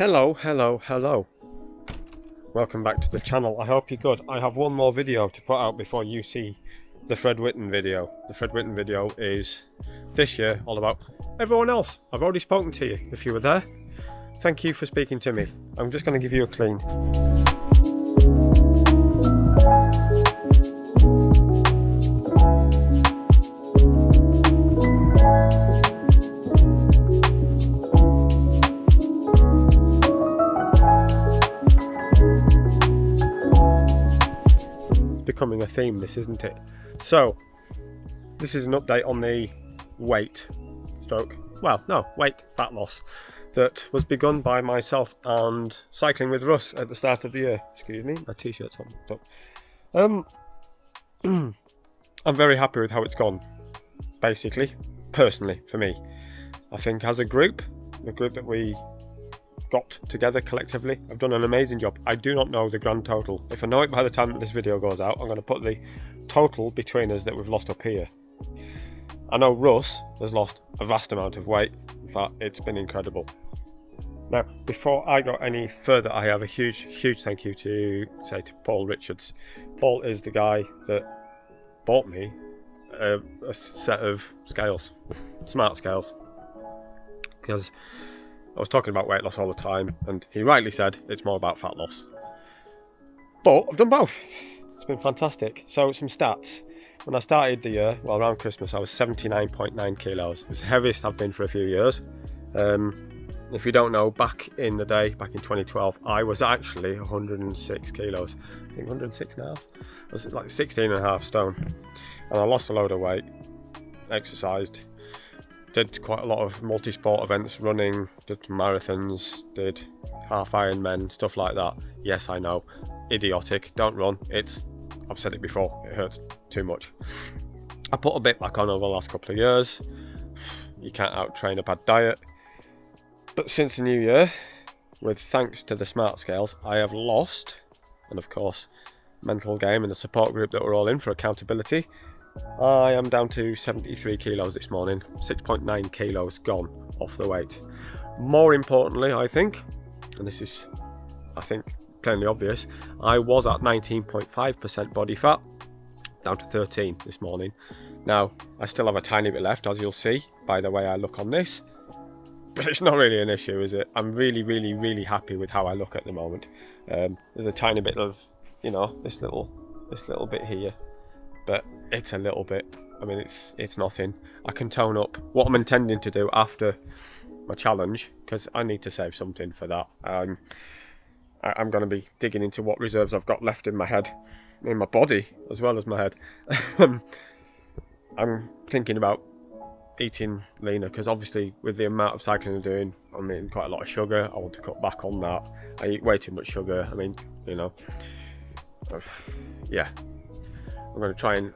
Hello. Welcome back to the channel. I hope you're good. I have one more video to put out before you see the Fred Whitten video. The Fred Whitten video is this year all about everyone else. I've already spoken to you if you were there. Thank you for speaking to me. I'm just going to give you a clean. Becoming a theme, this, isn't it? So this is an update on the weight fat loss that was begun by myself and cycling with Russ at the start of the year. Excuse me, my t-shirt's on. I'm very happy with how it's gone, basically, personally, for me. I think as a group, the group that we got together collectively, I've done an amazing job. I do not know the grand total. If I know it by the time that this video goes out, I'm going to put the total between us that we've lost up here. I know Russ has lost a vast amount of weight. In fact, it's been incredible. Now, before I go any further, I have a huge thank you to say to Paul Richards. Paul is the guy that bought me a set of scales, smart scales, because I was talking about weight loss all the time, and he rightly said it's more about fat loss. But I've done both. It's been fantastic. So some stats. When I started the year, well, around Christmas, I was 79.9 kilos. It was the heaviest I've been for a few years. If you don't know, back in the day, back in 2012, I was actually 106 kilos. I think 106 and a half. I was like 16 and a half stone. And I lost a load of weight, exercised, did quite a lot of multi-sport events, running, did marathons, did half Ironman, stuff like that. Yes, I know, idiotic, don't run. I've said it before, it hurts too much. I put a bit back on over the last couple of years. You can't out-train a bad diet. But since the new year, with thanks to the smart scales, I have lost, and of course, mental game and the support group that we're all in for accountability, I am down to 73 kilos this morning, 6.9 kilos gone off the weight. More importantly, I think, and this is, I think, plainly obvious, I was at 19.5% body fat, down to 13 this morning. Now, I still have a tiny bit left, as you'll see by the way I look on this, but it's not really an issue, is it? I'm really happy with how I look at the moment. There's a tiny bit of, this little bit here, but it's a little bit. I mean, it's nothing. I can tone up. What I'm intending to do after my challenge, because I need to save something for that. I'm going to be digging into what reserves I've got left in my head, in my body as well as my head. I'm thinking about eating leaner, because obviously with the amount of cycling I'm doing, I'm eating quite a lot of sugar. I want to cut back on that. I eat way too much sugar. I mean, yeah. I'm going to try and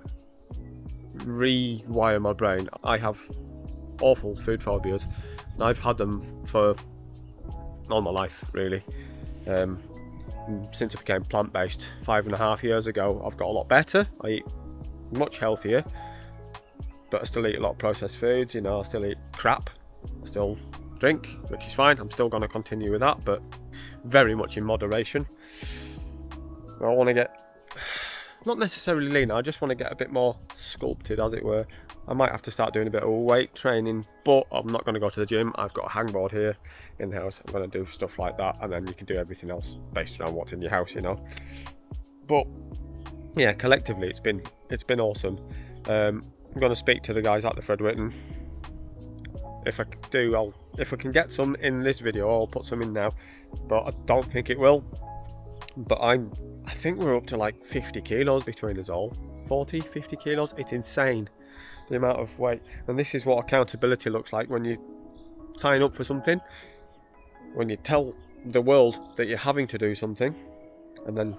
rewire my brain. I have awful food phobias, and I've had them for all my life, really. Since I became plant-based 5.5 years ago, I've got a lot better. I eat much healthier, but I still eat a lot of processed foods. I still eat crap. I still drink, which is fine. I'm still going to continue with that, but very much in moderation. I want to get, not necessarily lean, I just want to get a bit more sculpted, as it were. I might have to start doing a bit of weight training, but I'm not going to go to the gym. I've got a hangboard here in the house. I'm going to do stuff like that, and then you can do everything else based around what's in your house, But yeah, collectively it's been awesome. I'm going to speak to the guys at the Fred Whitten. If I can get some in this video, I'll put some in now, but I don't think it will. But I think we're up to like 50 kilos between us all. 40, 50 kilos. It's insane, the amount of weight. And this is what accountability looks like when you sign up for something. When you tell the world that you're having to do something, and then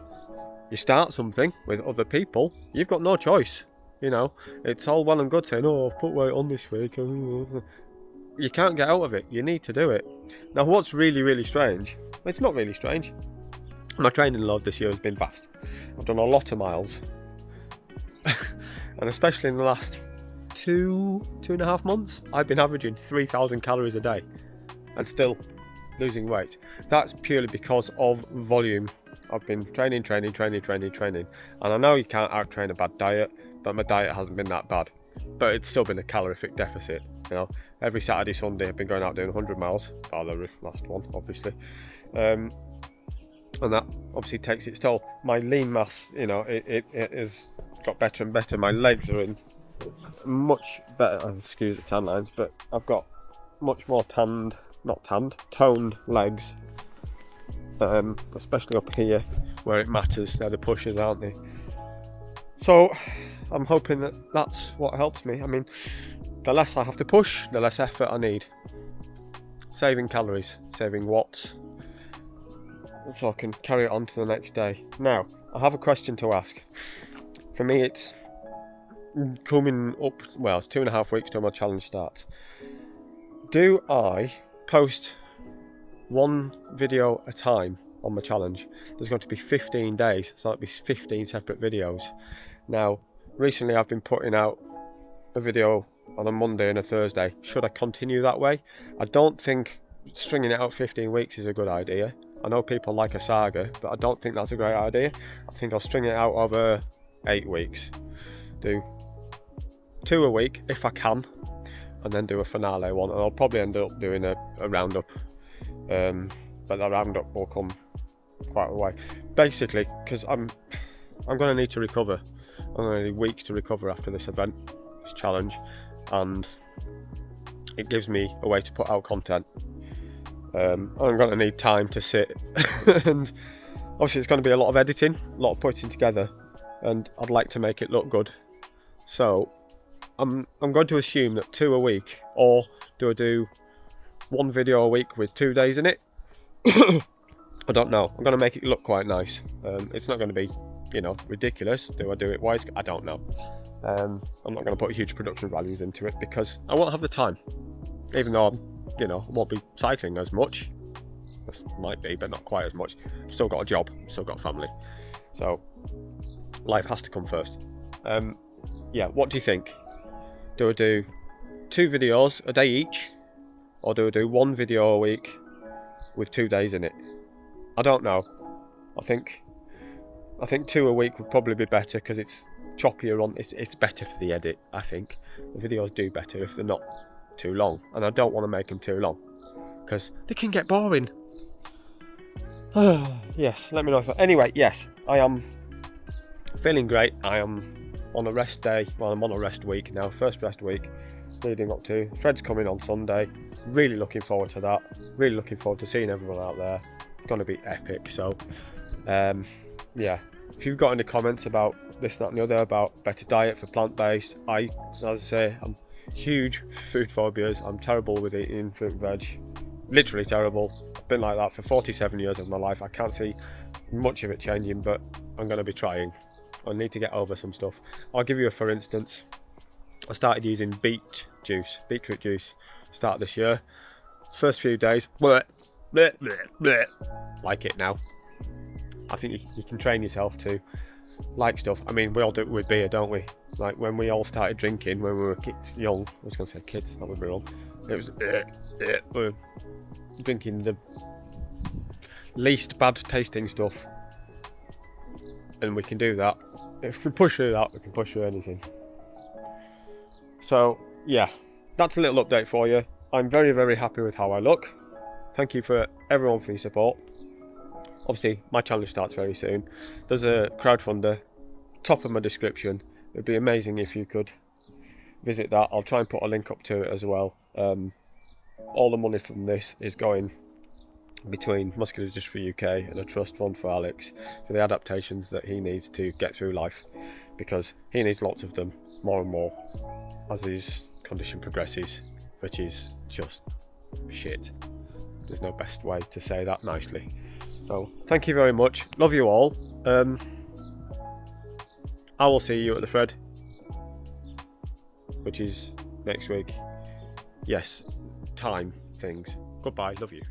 you start something with other people, you've got no choice. It's all well and good saying, oh, I've put weight on this week. You can't get out of it. You need to do it. Now, what's really strange, it's not really strange. My training load this year has been vast. I've done a lot of miles. And especially in the last 2.5 months, I've been averaging 3,000 calories a day. And still losing weight. That's purely because of volume. I've been training, and I know you can't out-train a bad diet, but my diet hasn't been that bad. But it's still been a calorific deficit. You know, every Saturday, Sunday, I've been going out doing 100 miles. Oh, the last one, obviously. And that obviously takes its toll. My lean mass, you know, it has got better and better. My legs are in much better, excuse the tan lines, but I've got much more toned legs, especially up here where it matters. They're the pushes, aren't they? So I'm hoping that that's what helps me. I mean, the less I have to push, the less effort I need. Saving calories, saving watts, so I can carry it on to the next day. Now, I have a question to ask. For me, it's coming up, well, it's 2.5 weeks till my challenge starts. Do I post one video a time on my challenge? There's going to be 15 days, so that'll be 15 separate videos. Now, recently I've been putting out a video on a Monday and a Thursday. Should I continue that way? I don't think stringing it out 15 weeks is a good idea. I know people like a saga, but I don't think that's a great idea. I think I'll string it out over 8 weeks. Do 2 a week if I can, and then do a finale one. And I'll probably end up doing a roundup, but the roundup will come quite a way. Basically, because I'm going to need to recover. I'm going to need weeks to recover after this event, this challenge, and it gives me a way to put out content. I'm going to need time to sit and obviously it's going to be a lot of editing, a lot of putting together, and I'd like to make it look good. So I'm going to assume that 2 a week, or do I do 1 video a week with 2 days in it? I don't know. I'm going to make it look quite nice. It's not going to be, you know, ridiculous. Do I do it wise? I don't know. I'm not going to put huge production values into it because I won't have the time. Even though I won't be cycling as much. Might be, but not quite as much. I've still got a job, still got a family. So life has to come first. Yeah, what do you think? Do I do 2 videos a day each? Or do I do 1 video a week with 2 days in it? I don't know. I think 2 a week would probably be better because it's choppier on. It's better for the edit, I think. The videos do better if they're not too long, and I don't want to make them too long because they can get boring. Yes, let me know if anyway, yes, I am feeling great. I am on a rest day. Well, I'm on a rest week now, first rest week leading up to Fred's coming on Sunday. Really looking forward to that. Really looking forward to seeing everyone out there. It's going to be epic. So yeah, if you've got any comments about this, that and the other, about better diet for plant-based, as I say, I'm huge food phobias. I'm terrible with eating fruit and veg, literally terrible. I've been like that for 47 years of my life. I can't see much of it changing, but I'm going to be trying. I need to get over some stuff. I'll give you a for instance. I started using beetroot juice start this year. First few days, bleh, bleh, bleh, bleh. Like it now. I think you can train yourself to like stuff. I mean, we all do it with beer, don't we? Like when we all started drinking when we were young, I was going to say kids, that would be wrong. It was we were drinking the least bad tasting stuff, and we can do that. If we push through that, we can push through anything. So yeah, that's a little update for you. I'm very, very happy with how I look. Thank you for everyone for your support. Obviously, my challenge starts very soon. There's a crowdfunder, top of my description. It'd be amazing if you could visit that. I'll try and put a link up to it as well. All the money from this is going between Muscular Dystrophy UK and a trust fund for Alex for the adaptations that he needs to get through life, because he needs lots of them, more and more, as his condition progresses, which is just shit. There's no best way to say that nicely. So thank you very much. Love you all. I will see you at the Fred, which is next week. Yes, time things. Goodbye. Love you.